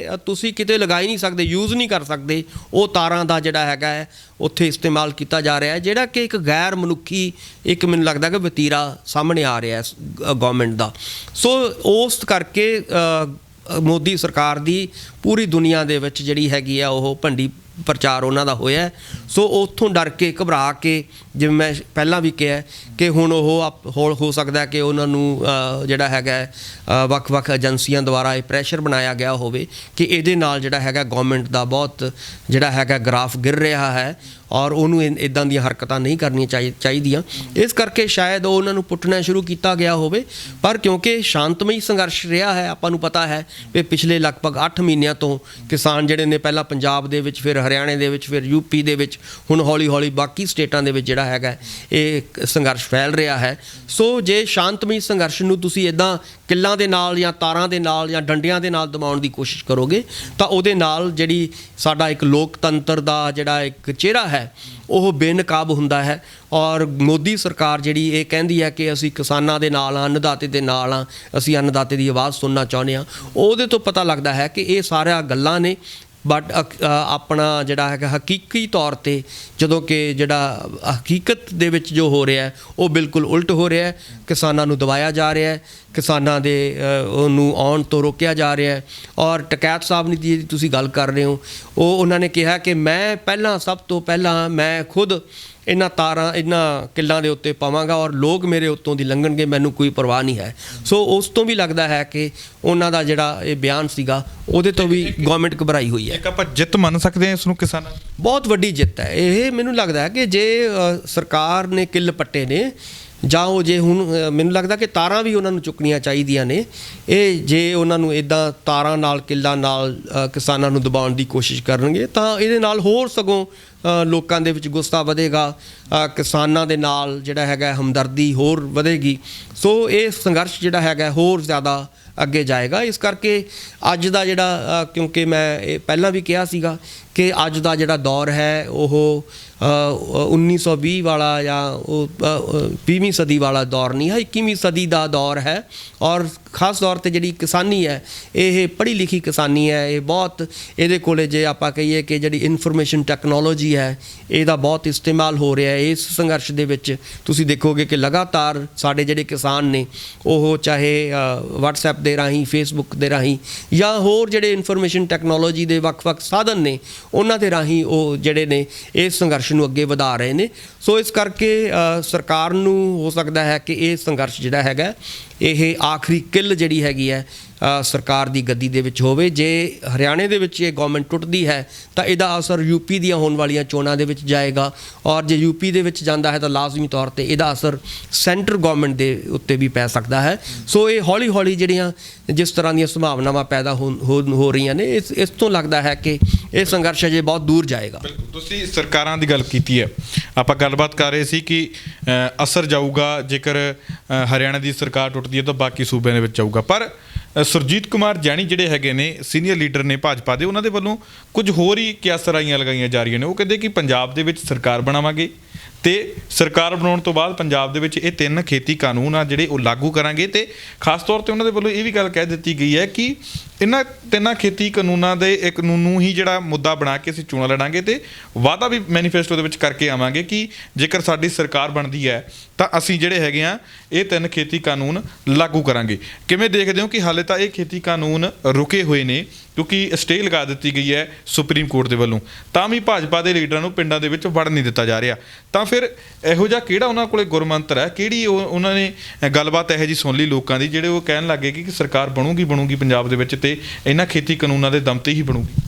ਤੁਸੀਂ ਕਿਤੇ ਲਗਾ ਹੀ ਨਹੀਂ ਸਕਦੇ, ਯੂਜ਼ ਨਹੀਂ ਕਰ ਸਕਦੇ, ਉਹ ਤਾਰਾਂ ਦਾ ਜਿਹੜਾ ਹੈਗਾ ਹੈ ਉੱਥੇ ਇਸਤੇਮਾਲ ਕੀਤਾ ਜਾ ਰਿਹਾ ਹੈ, ਜਿਹੜਾ ਕਿ ਇੱਕ ਗੈਰ ਮਨੁੱਖੀ ਇੱਕ ਮੈਨੂੰ ਲੱਗਦਾ ਕਿ ਵਤੀਰਾ ਸਾਹਮਣੇ ਆ ਰਿਹਾ ਹੈ ਗੌਰਮੈਂਟ ਦਾ। ਸੋ ਉਸ ਕਰਕੇ ਮੋਦੀ ਸਰਕਾਰ ਦੀ ਪੂਰੀ ਦੁਨੀਆ ਦੇ ਵਿੱਚ ਜਿਹੜੀ ਹੈਗੀ ਆ ਉਹ ਭੰਡੀ ਪ੍ਰਚਾਰ ਉਹਨਾਂ ਦਾ ਹੋਇਆ। ਸੋ ਉੱਥੋਂ ਡਰ ਕੇ ਘਬਰਾ ਕੇ, ਜਿਵੇਂ ਮੈਂ ਪਹਿਲਾਂ ਵੀ ਕਿਹਾ ਕਿ ਹੁਣ ਉਹ ਹੋ ਸਕਦਾ ਕਿ ਉਹਨਾਂ ਨੂੰ ਜਿਹੜਾ ਹੈਗਾ ਵੱਖ-ਵੱਖ ਏਜੰਸੀਆਂ ਦੁਆਰਾ ਇਹ ਪ੍ਰੈਸ਼ਰ ਬਣਾਇਆ ਗਿਆ ਹੋਵੇ ਕਿ ਇਹਦੇ ਨਾਲ ਜਿਹੜਾ ਹੈਗਾ ਗੌਰਮੈਂਟ ਦਾ ਬਹੁਤ ਜਿਹੜਾ ਹੈਗਾ ਗ੍ਰਾਫ ਗਿਰ ਰਿਹਾ ਹੈ ਔਰ ਉਹਨੂੰ ਇੱਦਾਂ ਦੀਆਂ ਹਰਕਤਾਂ ਨਹੀਂ ਕਰਨੀਆਂ ਚਾਹੀਦੀਆਂ। ਇਸ ਕਰਕੇ ਸ਼ਾਇਦ ਉਹਨਾਂ ਨੂੰ ਪੁੱਟਣਾ ਸ਼ੁਰੂ ਕੀਤਾ ਗਿਆ ਹੋਵੇ। ਪਰ ਕਿਉਂਕਿ ਸ਼ਾਂਤਮਈ ਸੰਘਰਸ਼ ਰਿਹਾ ਹੈ, ਆਪਾਂ ਨੂੰ ਪਤਾ ਹੈ ਕਿ ਪਿਛਲੇ ਲਗਭਗ 8 ਮਹੀਨਿਆਂ ਤੋਂ ਕਿਸਾਨ ਜਿਹੜੇ ਨੇ ਪਹਿਲਾਂ ਪੰਜਾਬ ਦੇ ਵਿੱਚ, ਫਿਰ ਹਰਿਆਣੇ ਦੇ ਵਿੱਚ, ਫਿਰ ਯੂਪੀ ਦੇ ਵਿੱਚ, ਹੁਣ ਹੌਲੀ-ਹੌਲੀ ਬਾਕੀ ਸਟੇਟਾਂ ਦੇ ਵਿੱਚ ਜਿਹੜਾ ਹੈਗਾ ਇਹ ਸੰਘਰਸ਼ ਫੈਲ ਰਿਹਾ ਹੈ। ਸੋ ਜੇ ਸ਼ਾਂਤਮਈ ਸੰਘਰਸ਼ ਨੂੰ ਤੁਸੀਂ ਇੱਦਾਂ ਕਿੱਲਾਂ ਦੇ ਨਾਲ ਜਾਂ ਤਾਰਾਂ ਦੇ ਨਾਲ ਜਾਂ ਡੰਡਿਆਂ ਦੇ ਨਾਲ ਦਬਾਉਣ ਦੀ ਕੋਸ਼ਿਸ਼ ਕਰੋਗੇ ਤਾਂ ਉਹਦੇ ਨਾਲ ਜਿਹੜੀ ਸਾਡਾ ਇੱਕ ਲੋਕਤੰਤਰ ਦਾ ਜਿਹੜਾ ਇੱਕ ਚਿਹਰਾ ਹੈ ਉਹ ਬੇਨਕਾਬ ਹੁੰਦਾ ਹੈ। ਔਰ ਮੋਦੀ ਸਰਕਾਰ ਜਿਹੜੀ ਇਹ ਕਹਿੰਦੀ ਹੈ ਕਿ ਅਸੀਂ ਕਿਸਾਨਾਂ ਦੇ ਨਾਲ ਹਾਂ, ਅੰਨਦਾਤੇ ਦੇ ਨਾਲ ਹਾਂ, ਅਸੀਂ ਅੰਨਦਾਤੇ ਦੀ ਆਵਾਜ਼ ਸੁਣਨਾ ਚਾਹੁੰਦੇ ਹਾਂ, ਉਹਦੇ ਤੋਂ ਪਤਾ ਲੱਗਦਾ ਹੈ ਕਿ ਇਹ ਸਾਰੀਆਂ ਗੱਲਾਂ ਨੇ। ਬਟ ਆਪਣਾ ਜਿਹੜਾ ਹੈਗਾ ਹਕੀਕੀ ਤੌਰ 'ਤੇ ਜਦੋਂ ਕਿ ਜਿਹੜਾ ਹਕੀਕਤ ਦੇ ਵਿੱਚ ਜੋ ਹੋ ਰਿਹਾ ਉਹ ਬਿਲਕੁਲ ਉਲਟ ਹੋ ਰਿਹਾ। ਕਿਸਾਨਾਂ ਨੂੰ ਦਬਾਇਆ ਜਾ ਰਿਹਾ ਹੈ, ਕਿਸਾਨਾਂ ਦੇ ਉਹਨੂੰ ਆਉਣ ਤੋਂ ਰੋਕਿਆ ਜਾ ਰਿਹਾ ਹੈ। ਔਰ ਟਕੈਤ ਸਾਹਿਬ ਦੀ ਤੁਸੀਂ ਗੱਲ ਕਰ ਰਹੇ ਹੋ, ਉਹਨਾਂ ਨੇ ਕਿਹਾ ਕਿ ਮੈਂ ਸਭ ਤੋਂ ਪਹਿਲਾਂ ਮੈਂ ਖੁਦ ਇਹਨਾਂ ਕਿੱਲਾਂ ਦੇ ਉੱਤੇ ਪਾਵਾਂਗਾ ਔਰ ਲੋਕ ਮੇਰੇ ਉੱਤੋਂ ਦੀ ਲੰਘਣਗੇ, ਮੈਨੂੰ ਕੋਈ ਪਰਵਾਹ ਨਹੀਂ ਹੈ। ਸੋ ਉਸ ਤੋਂ ਵੀ ਲੱਗਦਾ ਹੈ ਕਿ ਉਹਨਾਂ ਦਾ ਜਿਹੜਾ ਇਹ ਬਿਆਨ ਸੀਗਾ ਉਹਦੇ ਤੋਂ ਵੀ ਗਵਰਨਮੈਂਟ ਘਬਰਾਈ ਹੋਈ ਹੈ। ਇੱਕ ਆਪਾਂ ਜਿੱਤ ਮੰਨ ਸਕਦੇ ਹਾਂ ਇਸ ਨੂੰ ਕਿਸਾਨਾਂ ਦੀ? ਬਹੁਤ ਵੱਡੀ ਜਿੱਤ ਹੈ ਇਹ। ਮੈਨੂੰ ਲੱਗਦਾ ਹੈ ਕਿ ਜੇ ਸਰਕਾਰ ਨੇ ਕਿੱਲ ਪੱਟੇ ਨੇ ਜਾਂ ਉਹ ਜੇ ਹੁਣ ਮੈਨੂੰ ਲੱਗਦਾ ਕਿ ਤਾਰਾਂ ਵੀ ਉਹਨਾਂ ਨੂੰ ਚੁੱਕਣੀਆਂ ਚਾਹੀਦੀਆਂ ਨੇ। ਇਹ ਜੇ ਉਹਨਾਂ ਨੂੰ ਇੱਦਾਂ ਤਾਰਾਂ ਨਾਲ ਕਿੱਲਾਂ ਨਾਲ ਕਿਸਾਨਾਂ ਨੂੰ ਦਬਾਉਣ ਦੀ ਕੋਸ਼ਿਸ਼ ਕਰਨਗੇ ਤਾਂ ਇਹਦੇ ਨਾਲ ਹੋਰ ਸਗੋਂ ਲੋਕਾਂ ਦੇ ਵਿੱਚ ਗੁੱਸਾ ਵਧੇਗਾ, ਕਿਸਾਨਾਂ ਦੇ ਨਾਲ ਜਿਹੜਾ ਹੈਗਾ ਹਮਦਰਦੀ ਹੋਰ ਵਧੇਗੀ। ਸੋ ਇਹ ਸੰਘਰਸ਼ ਜਿਹੜਾ ਹੈਗਾ ਹੋਰ ਜ਼ਿਆਦਾ ਅੱਗੇ ਜਾਏਗਾ। ਇਸ ਕਰਕੇ ਅੱਜ ਦਾ ਜਿਹੜਾ ਕਿਉਂਕਿ ਮੈਂ ਇਹ ਪਹਿਲਾਂ ਵੀ ਕਿਹਾ ਸੀਗਾ ਕਿ ਅੱਜ ਦਾ ਜਿਹੜਾ ਦੌਰ ਹੈ ਉਹ 1920 ਵਾਲਾ ਜਾਂ ਉਹ 20ਵੀਂ ਸਦੀ ਵਾਲਾ ਦੌਰ ਨਹੀਂ ਹੈ, 21ਵੀਂ ਸਦੀ ਦਾ ਦੌਰ ਹੈ। ਔਰ ਖਾਸ ਤੌਰ ਤੇ ਜਿਹੜੀ ਕਿਸਾਨੀ ਹੈ, ਇਹ ਪੜ੍ਹੀ ਲਿਖੀ ਕਿਸਾਨੀ ਹੈ। ਇਹ ਬਹੁਤ ਇਹਦੇ ਕੋਲੇ ਜੇ ਆਪਾਂ ਕਹੀਏ ਕਿ ਜਿਹੜੀ ਇਨਫੋਰਮੇਸ਼ਨ ਟੈਕਨੋਲੋਜੀ ਹੈ, ਇਹਦਾ ਬਹੁਤ ਇਸਤੇਮਾਲ ਹੋ ਰਿਹਾ ਹੈ। ਇਸ ਸੰਘਰਸ਼ ਦੇ ਵਿੱਚ ਤੁਸੀਂ ਦੇਖੋਗੇ ਕਿ ਲਗਾਤਾਰ ਸਾਡੇ ਜਿਹੜੇ ਕਿਸਾਨ ਨੇ, ਉਹ ਚਾਹੇ WhatsApp ਦੇ ਰਾਹੀਂ, Facebook ਦੇ ਰਾਹੀਂ ਜਾਂ ਹੋਰ ਜਿਹੜੇ ਇਨਫੋਰਮੇਸ਼ਨ ਟੈਕਨੋਲੋਜੀ ਦੇ ਵੱਖ-ਵੱਖ ਸਾਧਨ ਨੇ, ਉਹਨਾਂ ਦੇ ਰਾਹੀਂ ਉਹ ਜਿਹੜੇ ਨੇ ਇਸ ਸੰਘਰਸ਼ ਨੂੰ ਅੱਗੇ ਵਧਾ ਰਹੇ ਨੇ। ਸੋ ਇਸ ਕਰਕੇ ਸਰਕਾਰ ਨੂੰ ਹੋ ਸਕਦਾ ਹੈ ਕਿ ਇਹ ਸੰਘਰਸ਼ ਜਿਹੜਾ ਹੈਗਾ, ਇਹ ਆਖਰੀ ਕਿੱਲ ਜਿਹੜੀ ਹੈਗੀ ਹੈ ਸਰਕਾਰ ਦੀ ਗੱਦੀ ਦੇ ਵਿੱਚ ਹੋਵੇ। ਜੇ ਹਰਿਆਣੇ ਦੇ ਵਿੱਚ ਇਹ ਗਵਰਨਮੈਂਟ ਟੁੱਟਦੀ ਹੈ ਤਾਂ ਇਹਦਾ ਅਸਰ ਯੂਪੀ ਦੀਆਂ ਹੋਣ ਵਾਲੀਆਂ ਚੋਣਾਂ ਦੇ ਵਿੱਚ ਜਾਏਗਾ, ਔਰ ਜੇ ਯੂਪੀ ਦੇ ਵਿੱਚ ਜਾਂਦਾ ਹੈ ਤਾਂ ਲਾਜ਼ਮੀ ਤੌਰ ਤੇ ਇਹਦਾ ਅਸਰ ਸੈਂਟਰ ਗਵਰਨਮੈਂਟ ਦੇ ਉੱਤੇ ਵੀ ਪੈ ਸਕਦਾ ਹੈ। ਸੋ ਇਹ ਹੌਲੀ ਹੌਲੀ ਜਿਹੜੀਆਂ ਜਿਸ ਤਰ੍ਹਾਂ ਦੀਆਂ ਸੰਭਾਵਨਾਵਾਂ ਪੈਦਾ ਹੋ ਰਹੀਆਂ ਨੇ, ਇਸ ਤੋਂ ਲੱਗਦਾ ਹੈ ਕਿ ਇਹ ਸੰਘਰਸ਼ ਅਜੇ ਬਹੁਤ ਦੂਰ ਜਾਏਗਾ। ਬਿਲਕੁਲ, ਤੁਸੀਂ ਸਰਕਾਰਾਂ ਦੀ ਗੱਲ ਕੀਤੀ ਹੈ, ਆਪਾਂ ਗੱਲਬਾਤ ਕਰ ਰਹੇ ਸੀ ਕਿ ਅਸਰ ਜਾਊਗਾ ਜੇਕਰ ਹਰਿਆਣਾ ਦੀ ਸਰਕਾਰ ਟੁੱਟਦੀ ਹੈ ਤਾਂ ਬਾਕੀ ਸੂਬਿਆਂ ਦੇ ਵਿੱਚ ਜਾਊਗਾ। ਪਰ ਸੁਰਜੀਤ ਕੁਮਾਰ ਜੈਣੀ ਜਿਹੜੇ ਹੈਗੇ ਨੇ, ਸੀਨੀਅਰ ਲੀਡਰ ਨੇ ਭਾਜਪਾ ਦੇ, ਉਹਨਾਂ ਦੇ ਵੱਲੋਂ ਕੁਝ ਹੋਰ ਹੀ ਕਿਆਸਰਾਈਆਂ ਲਗਾਈਆਂ ਜਾ ਰਹੀਆਂ ਨੇ। ਉਹ ਕਹਿੰਦੇ ਕਿ ਪੰਜਾਬ ਦੇ ਵਿੱਚ ਸਰਕਾਰ ਬਣਾਵਾਂਗੇ ਤੇ ਸਰਕਾਰ ਬਣਾਉਣ ਤੋਂ ਬਾਅਦ ਪੰਜਾਬ ਦੇ ਵਿੱਚ ਇਹ 3 ਖੇਤੀ ਕਾਨੂੰਨ ਆ ਜਿਹੜੇ ਉਹ ਲਾਗੂ ਕਰਾਂਗੇ। ਤੇ ਖਾਸ ਤੌਰ ਤੇ ਉਹਨਾਂ ਦੇ ਵੱਲੋਂ ਇਹ ਵੀ ਗੱਲ ਕਹਿ ਦਿੱਤੀ ਗਈ ਹੈ ਕਿ ਇਹਨਾਂ 3 ਖੇਤੀ ਕਾਨੂੰਨਾਂ ਦੇ ਇੱਕ ਕਾਨੂੰਨ ਨੂੰ ਹੀ ਜਿਹੜਾ ਮੁੱਦਾ ਬਣਾ ਕੇ ਅਸੀਂ ਚੋਣਾਂ ਲੜਾਂਗੇ ਤੇ ਵਾਅਦਾ ਵੀ ਮੈਨੀਫੈਸਟੋ ਦੇ ਵਿੱਚ ਕਰਕੇ ਆਵਾਂਗੇ ਕਿ ਜੇਕਰ ਸਾਡੀ ਸਰਕਾਰ ਬਣਦੀ ਹੈ ਤਾਂ ਅਸੀਂ ਜਿਹੜੇ ਹੈਗੇ ਆ ਇਹ 3 ਖੇਤੀ ਕਾਨੂੰਨ ਲਾਗੂ ਕਰਾਂਗੇ। ਕਿਵੇਂ ਦੇਖਦੇ ਹੋ ਕਿ ਹਾਲੇ ਤਾਂ ਇਹ ਖੇਤੀ ਕਾਨੂੰਨ ਰੁਕੇ ਹੋਏ ਨੇ ਕਿਉਂਕਿ ਸਟੇ ਲਗਾ ਦਿੱਤੀ ਗਈ ਹੈ ਸੁਪਰੀਮ ਕੋਰਟ ਦੇ ਵੱਲੋਂ, ਤਾਂ ਵੀ ਭਾਜਪਾ ਦੇ ਲੀਡਰਾਂ ਨੂੰ ਪਿੰਡਾਂ ਦੇ ਵਿੱਚ ਵੜਨ ਨਹੀਂ ਦਿੱਤਾ ਜਾ ਰਿਹਾ। ਤਾਂ ਫਿਰ ਇਹੋ ਜਿਹਾ ਕਿਹੜਾ ਉਹਨਾਂ ਕੋਲੇ ਗੁਰਮੰਤਰ ਹੈ, ਕਿਹੜੀ ਉਹਨਾਂ ਨੇ ਗੱਲਬਾਤ ਇਹੋ ਜਿਹੀ ਸੁਣ ਲਈ ਲੋਕਾਂ ਦੀ ਜਿਹੜੇ ਉਹ ਕਹਿਣ ਲੱਗੇ ਕਿ ਸਰਕਾਰ ਬਣੂਗੀ ਪੰਜਾਬ ਦੇ ਵਿੱਚ ਤੇ ਇਹਨਾਂ ਖੇਤੀ ਕਾਨੂੰਨਾਂ ਦੇ ਦਮ ਤੇ ਹੀ ਬਣੂਗੀ?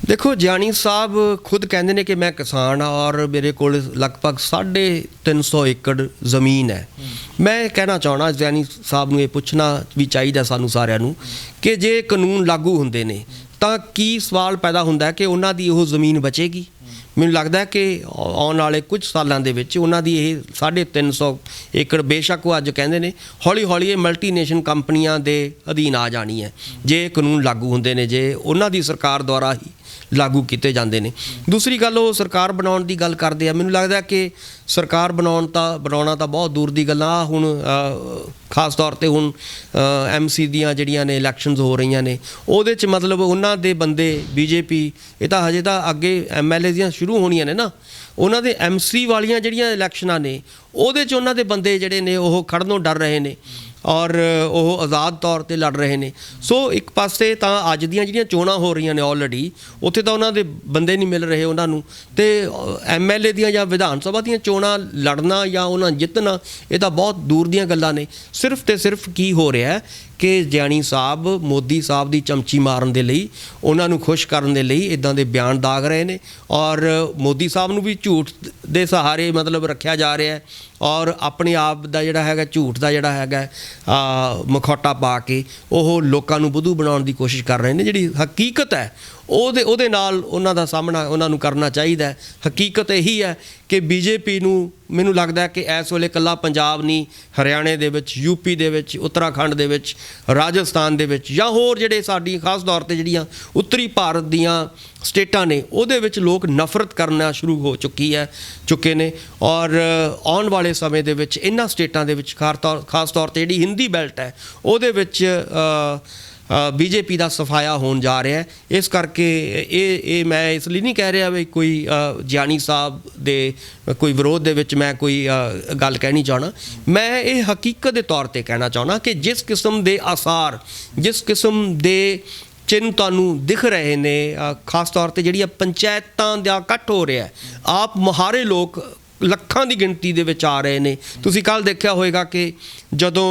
ਦੇਖੋ, ਜਾਣੀ ਸਾਹਿਬ ਖੁਦ ਕਹਿੰਦੇ ਨੇ ਕਿ ਮੈਂ ਕਿਸਾਨ ਹਾਂ ਔਰ ਮੇਰੇ ਕੋਲ ਲਗਭਗ 350 ਏਕੜ ਜ਼ਮੀਨ ਹੈ। ਮੈਂ ਕਹਿਣਾ ਚਾਹਣਾ ਜਾਣੀ ਸਾਹਿਬ ਨੂੰ ਇਹ ਪੁੱਛਣਾ ਵੀ ਚਾਹੀਦਾ ਸਾਨੂੰ ਸਾਰਿਆਂ ਨੂੰ ਕਿ ਜੇ ਕਾਨੂੰਨ ਲਾਗੂ ਹੁੰਦੇ ਨੇ ਤਾਂ ਕੀ ਸਵਾਲ ਪੈਦਾ ਹੁੰਦਾ ਹੈ ਕਿ ਉਹਨਾਂ ਦੀ ਉਹ ਜ਼ਮੀਨ ਬਚੇਗੀ? ਮੈਨੂੰ ਲੱਗਦਾ ਹੈ ਕਿ ਆਉਣ ਵਾਲੇ ਕੁਝ ਸਾਲਾਂ ਦੇ ਵਿੱਚ ਉਹਨਾਂ ਦੀ ਇਹ 350 ਏਕੜ ਬੇਸ਼ੱਕ ਉਹ ਅੱਜ ਕਹਿੰਦੇ ਨੇ ਹੌਲੀ ਹੌਲੀ ਇਹ ਮਲਟੀਨੇਸ਼ਨਲ ਕੰਪਨੀਆਂ ਦੇ ਅਧੀਨ ਆ ਜਾਣੀ ਹੈ ਜੇ ਕਾਨੂੰਨ ਲਾਗੂ ਹੁੰਦੇ ਨੇ, ਜੇ ਉਹਨਾਂ ਦੀ ਸਰਕਾਰ ਦੁਆਰਾ ਹੀ ਲਾਗੂ ਕੀਤੇ ਜਾਂਦੇ ਨੇ। ਦੂਸਰੀ ਗੱਲ, ਉਹ ਸਰਕਾਰ ਬਣਾਉਣ ਦੀ ਗੱਲ ਕਰਦੇ ਆ। ਮੈਨੂੰ ਲੱਗਦਾ ਕਿ ਸਰਕਾਰ ਬਣਾਉਣਾ ਤਾਂ ਬਹੁਤ ਦੂਰ ਦੀ ਗੱਲ ਆ। ਹੁਣ ਖਾਸ ਤੌਰ ਤੇ ਹੁਣ MC ਦੀਆਂ ਜਿਹੜੀਆਂ ਨੇ ਇਲੈਕਸ਼ਨਸ ਹੋ ਰਹੀਆਂ ਨੇ, ਉਹਦੇ 'ਚ ਮਤਲਬ ਉਹਨਾਂ ਦੇ ਬੰਦੇ BJP, ਇਹ ਤਾਂ ਹਜੇ ਤਾਂ ਅੱਗੇ MLA ਦੀਆਂ ਸ਼ੁਰੂ ਹੋਣੀਆਂ ਨੇ ਨਾ, ਉਹਨਾਂ ਦੇ MC ਵਾਲੀਆਂ ਜਿਹੜੀਆਂ ਇਲੈਕਸ਼ਨਾਂ ਨੇ ਉਹਦੇ 'ਚ ਉਹਨਾਂ ਦੇ ਬੰਦੇ ਜਿਹੜੇ ਨੇ ਉਹ ਖੜਨੋਂ ਡਰ ਰਹੇ ਨੇ ਔਰ ਉਹ ਆਜ਼ਾਦ ਤੌਰ ਤੇ ਲੜ ਰਹੇ ਨੇ। ਸੋ ਇੱਕ ਪਾਸੇ ਤਾਂ ਅੱਜ ਦੀਆਂ ਜਿਹੜੀਆਂ ਚੋਣਾਂ ਹੋ ਰਹੀਆਂ ਨੇ ਆਲਰੇਡੀ, ਉੱਥੇ ਤਾਂ ਉਹਨਾਂ ਦੇ ਬੰਦੇ ਨਹੀਂ ਮਿਲ ਰਹੇ ਉਹਨਾਂ ਨੂੰ, ਤੇ MLA ਦੀਆਂ ਜਾਂ ਵਿਧਾਨ ਸਭਾ ਦੀਆਂ ਚੋਣਾਂ ਲੜਨਾ ਜਾਂ ਉਹਨਾਂ ਜਿੱਤਣਾ, ਇਹ ਤਾਂ ਬਹੁਤ ਦੂਰ ਦੀਆਂ ਗੱਲਾਂ ਨੇ। ਸਿਰਫ ਤੇ ਸਿਰਫ ਕੀ ਹੋ ਰਿਹਾ ਕਿ ਜਾਣੀ ਸਾਹਿਬ ਮੋਦੀ ਸਾਹਿਬ ਦੀ ਚਮਚੀ ਮਾਰਨ ਦੇ ਲਈ, ਉਹਨਾਂ ਨੂੰ ਖੁਸ਼ ਕਰਨ ਦੇ ਲਈ ਇੱਦਾਂ ਦੇ ਬਿਆਨ ਦਾਗ ਰਹੇ ਨੇ ਔਰ ਮੋਦੀ ਸਾਹਿਬ ਨੂੰ ਵੀ ਝੂਠ ਦੇ ਸਹਾਰੇ ਮਤਲਬ ਰੱਖਿਆ ਜਾ ਰਿਹਾ ਹੈ ਔਰ ਆਪਣੇ ਆਪ ਦਾ ਜਿਹੜਾ ਹੈਗਾ ਝੂਠ ਦਾ ਜਿਹੜਾ ਹੈਗਾ ਮਖੌਟਾ ਪਾ ਕੇ ਉਹ ਲੋਕਾਂ ਨੂੰ ਬੁੱਧੂ ਬਣਾਉਣ ਦੀ ਕੋਸ਼ਿਸ਼ ਕਰ ਰਹੇ ਨੇ। ਜਿਹੜੀ ਹਕੀਕਤ ਹੈ ਉਹਦੇ ਨਾਲ ਉਹਨਾਂ ਦਾ ਸਾਹਮਣਾ ਉਹਨਾਂ ਨੂੰ ਕਰਨਾ ਚਾਹੀਦਾ ਹੈ। ਹਕੀਕਤ ਇਹੀ ਹੈ ਕਿ BJP ਨੂੰ ਮੈਨੂੰ ਲੱਗਦਾ ਕਿ ਇਸ ਵੇਲੇ ਇਕੱਲਾ ਪੰਜਾਬ ਨਹੀਂ, ਹਰਿਆਣੇ ਦੇ ਵਿੱਚ, UP ਦੇ ਵਿੱਚ, ਉੱਤਰਾਖੰਡ ਦੇ ਵਿੱਚ, ਰਾਜਸਥਾਨ ਦੇ ਵਿੱਚ ਜਾਂ ਹੋਰ ਜਿਹੜੇ ਸਾਡੀ ਖਾਸ ਤੌਰ ਤੇ ਜਿਹੜੀਆਂ ਉੱਤਰੀ ਭਾਰਤ ਦੀਆਂ ਸਟੇਟਾਂ ਨੇ, ਉਹਦੇ ਵਿੱਚ ਲੋਕ ਨਫ਼ਰਤ ਕਰਨਾ ਸ਼ੁਰੂ ਹੋ ਚੁੱਕੇ ਨੇ ਔਰ ਆਉਣ ਵਾਲੇ ਸਮੇਂ ਦੇ ਵਿੱਚ ਇਹਨਾਂ ਸਟੇਟਾਂ ਦੇ ਵਿੱਚ ਖਾਸ ਤੌਰ ਤੇ ਜਿਹੜੀ ਹਿੰਦੀ ਬੈਲਟ ਹੈ ਉਹਦੇ ਵਿੱਚ BJP ਦਾ ਸਫਾਇਆ ਹੋਣ ਜਾ ਰਿਹਾ ਹੈ। ਇਸ ਕਰਕੇ ਇਹ ਮੈਂ ਇਸ ਲਈ ਨਹੀਂ ਕਹਿ ਰਿਹਾ ਵੀ ਕੋਈ ਜਾਨੀ ਸਾਹਿਬ ਦੇ ਕੋਈ ਵਿਰੋਧ ਦੇ ਵਿੱਚ ਮੈਂ ਕੋਈ ਗੱਲ ਕਹਿਣੀ ਚਾਹਣਾ। ਮੈਂ ਇਹ ਹਕੀਕਤ ਦੇ ਤੌਰ ਤੇ ਕਹਿਣਾ ਚਾਹੁੰਦਾ ਕਿ ਜਿਸ ਕਿਸਮ ਦੇ ਆਸਾਰ, ਜਿਸ ਕਿਸਮ ਦੇ ਚਿੰਨ੍ਹ ਤੁਹਾਨੂੰ ਦਿਖ ਰਹੇ ਨੇ, ਖਾਸ ਤੌਰ ਤੇ ਜਿਹੜੀਆਂ ਪੰਚਾਇਤਾਂ ਦਾ ਇਕੱਠ ਹੋ ਰਿਹਾ, ਆਪ ਮੁਹਾਰੇ ਲੋਕ ਲੱਖਾਂ ਦੀ ਗਿਣਤੀ ਦੇ ਵਿੱਚ ਆ ਰਹੇ ਨੇ। ਤੁਸੀਂ ਕੱਲ੍ਹ ਦੇਖਿਆ ਹੋਵੇਗਾ ਕਿ ਜਦੋਂ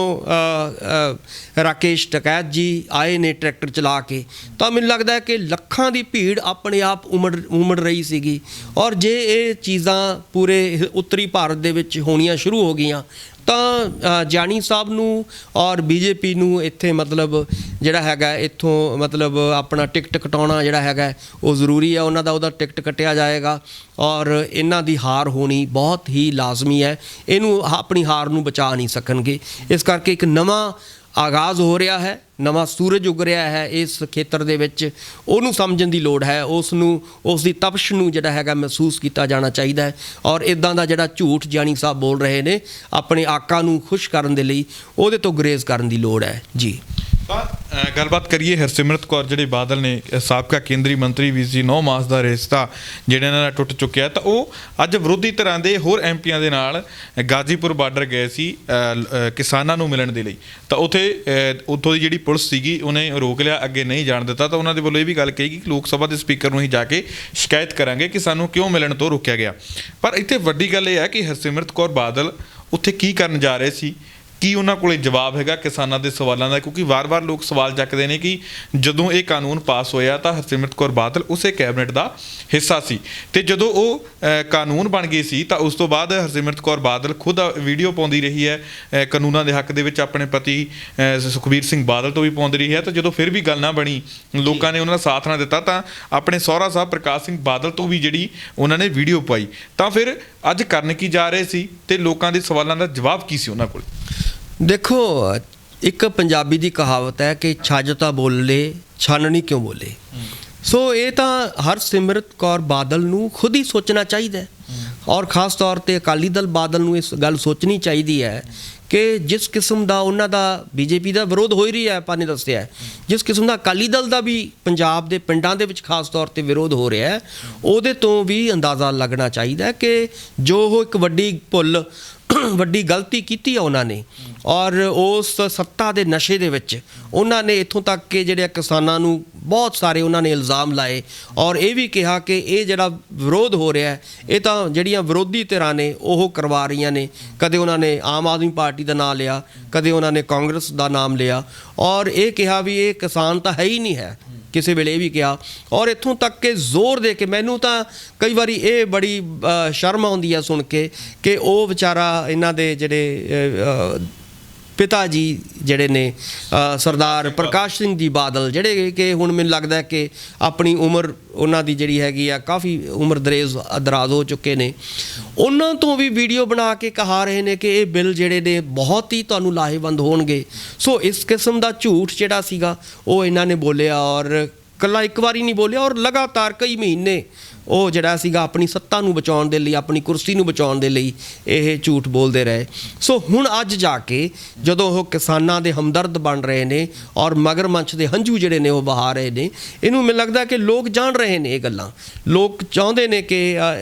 ਰਾਕੇਸ਼ ਟਕੈਤ ਜੀ ਆਏ ਨੇ ਟਰੈਕਟਰ ਚਲਾ ਕੇ, ਤਾਂ ਮੈਨੂੰ ਲੱਗਦਾ ਹੈ ਕਿ ਲੱਖਾਂ ਦੀ ਭੀੜ ਆਪਣੇ ਆਪ ਉਮੜ ਰਹੀ ਸੀਗੀ। ਔਰ ਜੇ ਇਹ ਚੀਜ਼ਾਂ ਪੂਰੇ ਉੱਤਰੀ ਭਾਰਤ ਦੇ ਵਿੱਚ ਹੋਣੀਆਂ ਸ਼ੁਰੂ ਹੋ ਗਈਆਂ ਤਾਂ ਜਾਨੀ ਸਾਹਿਬ ਨੂੰ ਔਰ BJP ਨੂੰ ਇੱਥੇ ਮਤਲਬ ਜਿਹੜਾ ਹੈਗਾ ਇੱਥੋਂ ਮਤਲਬ ਆਪਣਾ ਟਿਕਟ ਕਟਾਉਣਾ ਜਿਹੜਾ ਹੈਗਾ ਉਹ ਜ਼ਰੂਰੀ ਹੈ। ਉਹਨਾਂ ਦਾ ਉਹਦਾ ਟਿਕਟ ਕੱਟਿਆ ਜਾਏਗਾ ਔਰ ਇਹਨਾਂ ਦੀ ਹਾਰ ਹੋਣੀ ਬਹੁਤ ਹੀ ਲਾਜ਼ਮੀ ਹੈ। ਇਹਨੂੰ ਆਪਣੀ ਹਾਰ ਨੂੰ ਬਚਾ ਨਹੀਂ ਸਕਣਗੇ। ਇਸ ਕਰਕੇ ਇੱਕ ਨਵਾਂ ਆਗਾਜ਼ ਹੋ ਰਿਹਾ ਹੈ, ਨਵਾਂ ਸੂਰਜ ਉਗ ਰਿਹਾ ਹੈ ਇਸ ਖੇਤਰ ਦੇ ਵਿੱਚ, ਉਹਨੂੰ ਸਮਝਣ ਦੀ ਲੋੜ ਹੈ, ਉਸ ਨੂੰ ਉਸ ਦੀ ਤਪਸ਼ ਨੂੰ ਜਿਹੜਾ ਹੈਗਾ ਮਹਿਸੂਸ ਕੀਤਾ ਜਾਣਾ ਚਾਹੀਦਾ ਹੈ। ਔਰ ਇਦਾਂ ਦਾ ਜਿਹੜਾ ਝੂਠ ਜਾਨੀ ਸਾਹਿਬ ਬੋਲ ਰਹੇ ਨੇ ਆਪਣੇ ਆਕਾ ਨੂੰ ਖੁਸ਼ ਕਰਨ ਦੇ ਲਈ, ਉਹਦੇ ਤੋਂ ਗੁਰੇਜ਼ ਕਰਨ ਦੀ ਲੋੜ ਹੈ ਜੀ। ਤਾਂ ਗੱਲਬਾਤ ਕਰੀਏ ਹਰਸਿਮਰਤ ਕੌਰ ਜਿਹੜੇ ਬਾਦਲ ਨੇ, ਸਾਬਕਾ ਕੇਂਦਰੀ ਮੰਤਰੀ ਵੀ ਸੀ, 9 ਮਾਸ ਦਾ ਰਿਸ਼ਤਾ ਜਿਹੜਾ ਇਹਨਾਂ ਦਾ ਟੁੱਟ ਚੁੱਕਿਆ, ਤਾਂ ਉਹ ਅੱਜ ਵਿਰੋਧੀ ਧਿਰਾਂ ਦੇ ਹੋਰ ਐਮਪੀਆਂ ਦੇ ਨਾਲ ਗਾਜ਼ੀਪੁਰ ਬਾਰਡਰ ਗਏ ਸੀ ਕਿਸਾਨਾਂ ਨੂੰ ਮਿਲਣ ਦੇ ਲਈ। ਤਾਂ ਉੱਥੋਂ ਦੀ ਜਿਹੜੀ ਪੁਲਿਸ ਸੀਗੀ ਉਹਨੇ ਰੋਕ ਲਿਆ, ਅੱਗੇ ਨਹੀਂ ਜਾਣ ਦਿੱਤਾ। ਤਾਂ ਉਹਨਾਂ ਦੇ ਵੱਲੋਂ ਇਹ ਵੀ ਗੱਲ ਕਹੀ ਕਿ ਲੋਕ ਸਭਾ ਦੇ ਸਪੀਕਰ ਨੂੰ ਹੀ ਜਾ ਕੇ ਸ਼ਿਕਾਇਤ ਕਰਾਂਗੇ ਕਿ ਸਾਨੂੰ ਕਿਉਂ ਮਿਲਣ ਤੋਂ ਰੋਕਿਆ ਗਿਆ। ਪਰ ਇੱਥੇ ਵੱਡੀ ਗੱਲ ਇਹ ਹੈ ਕਿ ਹਰਸਿਮਰਤ ਕੌਰ ਬਾਦਲ ਉੱਥੇ ਕੀ ਕਰਨ ਜਾ ਰਹੇ ਸੀ, ਕੀ ਉਹਨਾਂ ਕੋਲੇ ਜਵਾਬ ਹੈਗਾ ਕਿਸਾਨਾਂ ਦੇ ਸਵਾਲਾਂ ਦਾ? ਕਿਉਂਕਿ ਵਾਰ-ਵਾਰ ਲੋਕ ਸਵਾਲ ਚੱਕਦੇ ਨੇ ਕਿ ਜਦੋਂ ਇਹ ਕਾਨੂੰਨ ਪਾਸ ਹੋਇਆ ਤਾਂ ਹਰਸਿਮਰਤ ਕੌਰ ਬਾਦਲ ਉਸੇ ਕੈਬਨਿਟ ਦਾ ਹਿੱਸਾ ਸੀ, ਤੇ ਜਦੋਂ ਉਹ ਕਾਨੂੰਨ ਬਣ ਗਏ ਸੀ ਤਾਂ ਉਸ ਤੋਂ ਬਾਅਦ ਹਰਸਿਮਰਤ ਕੌਰ ਬਾਦਲ ਖੁਦ ਵੀਡੀਓ ਪਾਉਂਦੀ ਰਹੀ ਹੈ ਕਾਨੂੰਨਾਂ ਦੇ ਹੱਕ ਦੇ ਵਿੱਚ, ਆਪਣੇ ਪਤੀ ਸੁਖਬੀਰ ਸਿੰਘ ਬਾਦਲ ਤੋਂ ਵੀ ਪਾਉਂਦੀ ਰਹੀ ਹੈ। ਤਾਂ ਜਦੋਂ ਫਿਰ ਵੀ ਗੱਲ ਨਾ ਬਣੀ, ਲੋਕਾਂ ਨੇ ਉਹਨਾਂ ਦਾ ਸਾਥ ਨਾ ਦਿੱਤਾ, ਤਾਂ ਆਪਣੇ ਸਹੁਰਾ ਸਾਹਿਬ ਪ੍ਰਕਾਸ਼ ਸਿੰਘ ਬਾਦਲ ਤੋਂ ਵੀ ਜਿਹੜੀ ਉਹਨਾਂ ਨੇ ਵੀਡੀਓ ਪਾਈ। ਤਾਂ ਫਿਰ ਅੱਜ ਕਰਨ ਕੀ ਜਾ ਰਹੇ ਸੀ ਤੇ ਲੋਕਾਂ ਦੇ ਸਵਾਲਾਂ ਦਾ ਜਵਾਬ ਕੀ ਸੀ ਉਹਨਾਂ ਕੋਲ? ਦੇਖੋ, ਇੱਕ ਪੰਜਾਬੀ ਦੀ ਕਹਾਵਤ ਹੈ ਕਿ ਛੱਜ ਤਾਂ ਬੋਲੇ, ਛਾਨਣੀ ਕਿਉਂ ਬੋਲੇ। ਸੋ ਇਹ ਤਾਂ ਹਰਸਿਮਰਤ ਕੌਰ ਬਾਦਲ ਨੂੰ ਖੁਦ ਹੀ ਸੋਚਣਾ ਚਾਹੀਦਾ ਹੈ, ਔਰ ਖ਼ਾਸ ਤੌਰ 'ਤੇ ਅਕਾਲੀ ਦਲ ਬਾਦਲ ਨੂੰ ਇਸ ਗੱਲ ਸੋਚਣੀ ਚਾਹੀਦੀ ਹੈ ਕਿ ਜਿਸ ਕਿਸਮ ਦਾ ਉਹਨਾਂ ਦਾ ਬੀਜੇਪੀ ਦਾ ਵਿਰੋਧ ਹੋ ਹੀ ਰਿਹਾ, ਆਪਾਂ ਨੇ ਦੱਸਿਆ, ਜਿਸ ਕਿਸਮ ਦਾ ਅਕਾਲੀ ਦਲ ਦਾ ਵੀ ਪੰਜਾਬ ਦੇ ਪਿੰਡਾਂ ਦੇ ਵਿੱਚ ਖ਼ਾਸ ਤੌਰ 'ਤੇ ਵਿਰੋਧ ਹੋ ਰਿਹਾ, ਉਹਦੇ ਤੋਂ ਵੀ ਅੰਦਾਜ਼ਾ ਲੱਗਣਾ ਚਾਹੀਦਾ ਕਿ ਜੋ ਉਹ ਇੱਕ ਵੱਡੀ ਭੁੱਲ, ਵੱਡੀ ਗਲਤੀ ਕੀਤੀ ਆ ਉਹਨਾਂ ਨੇ, ਔਰ ਉਸ ਸੱਤਾ ਦੇ ਨਸ਼ੇ ਦੇ ਵਿੱਚ ਉਹਨਾਂ ਨੇ ਇੱਥੋਂ ਤੱਕ ਕਿ ਜਿਹੜੇ ਕਿਸਾਨਾਂ ਨੂੰ ਬਹੁਤ ਸਾਰੇ ਉਹਨਾਂ ਨੇ ਇਲਜ਼ਾਮ ਲਾਏ, ਔਰ ਇਹ ਵੀ ਕਿਹਾ ਕਿ ਇਹ ਜਿਹੜਾ ਵਿਰੋਧ ਹੋ ਰਿਹਾ ਇਹ ਤਾਂ ਜਿਹੜੀਆਂ ਵਿਰੋਧੀ ਧਿਰਾਂ ਨੇ ਉਹ ਕਰਵਾ ਰਹੀਆਂ ਨੇ। ਕਦੇ ਉਹਨਾਂ ਨੇ ਆਮ ਆਦਮੀ ਪਾਰਟੀ ਦਾ ਨਾਮ ਲਿਆ, ਕਦੇ ਉਹਨਾਂ ਨੇ ਕਾਂਗਰਸ ਦਾ ਨਾਮ ਲਿਆ, ਔਰ ਇਹ ਕਿਹਾ ਵੀ ਇਹ ਕਿਸਾਨ ਤਾਂ ਹੈ ਹੀ ਨਹੀਂ ਹੈ, ਕਿਸੇ ਵੇਲੇ ਇਹ ਵੀ ਕਿਹਾ। ਔਰ ਇੱਥੋਂ ਤੱਕ ਕਿ ਜ਼ੋਰ ਦੇ ਕੇ, ਮੈਨੂੰ ਤਾਂ ਕਈ ਵਾਰੀ ਇਹ ਬੜੀ ਸ਼ਰਮ ਆਉਂਦੀ ਹੈ ਸੁਣ ਕੇ ਕਿ ਉਹ ਵਿਚਾਰਾ ਇਹਨਾਂ ਦੇ ਜਿਹੜੇ ਪਿਤਾ ਜੀ ਜਿਹੜੇ ਨੇ ਸਰਦਾਰ ਪ੍ਰਕਾਸ਼ ਸਿੰਘ ਜੀ ਬਾਦਲ, ਜਿਹੜੇ ਕਿ ਹੁਣ ਮੈਨੂੰ ਲੱਗਦਾ ਕਿ ਆਪਣੀ ਉਮਰ ਉਹਨਾਂ ਦੀ ਜਿਹੜੀ ਹੈਗੀ ਆ ਕਾਫੀ ਉਮਰ ਦਰਾਜ਼ ਹੋ ਚੁੱਕੇ ਨੇ, ਉਹਨਾਂ ਤੋਂ ਵੀ ਵੀਡੀਓ ਬਣਾ ਕੇ ਕਹਾ ਰਹੇ ਨੇ ਕਿ ਇਹ ਬਿੱਲ ਜਿਹੜੇ ਨੇ ਬਹੁਤ ਹੀ ਤੁਹਾਨੂੰ ਲਾਹੇਵੰਦ ਹੋਣਗੇ। ਸੋ ਇਸ ਕਿਸਮ ਦਾ ਝੂਠ ਜਿਹੜਾ ਸੀਗਾ ਉਹ ਇਹਨਾਂ ਨੇ ਬੋਲਿਆ, ਔਰ ਇਕੱਲਾ ਇੱਕ ਵਾਰੀ ਨਹੀਂ ਬੋਲਿਆ, ਔਰ ਲਗਾਤਾਰ ਕਈ ਮਹੀਨੇ ਉਹ ਜਿਹੜਾ ਸੀਗਾ ਆਪਣੀ ਸੱਤਾ ਨੂੰ ਬਚਾਉਣ ਦੇ ਲਈ, ਆਪਣੀ ਕੁਰਸੀ ਨੂੰ ਬਚਾਉਣ ਦੇ ਲਈ ਇਹ ਝੂਠ ਬੋਲਦੇ ਰਹੇ। ਸੋ ਹੁਣ ਅੱਜ ਜਾ ਕੇ ਜਦੋਂ ਉਹ ਕਿਸਾਨਾਂ ਦੇ ਹਮਦਰਦ ਬਣ ਰਹੇ ਨੇ ਔਰ ਮਗਰਮੱਛ ਦੇ ਹੰਝੂ ਜਿਹੜੇ ਨੇ ਉਹ ਵਹਾ ਰਹੇ ਨੇ, ਇਹਨੂੰ ਮੈਨੂੰ ਲੱਗਦਾ ਕਿ ਲੋਕ ਜਾਣ ਰਹੇ ਨੇ ਇਹ ਗੱਲਾਂ। ਲੋਕ ਚਾਹੁੰਦੇ ਨੇ ਕਿ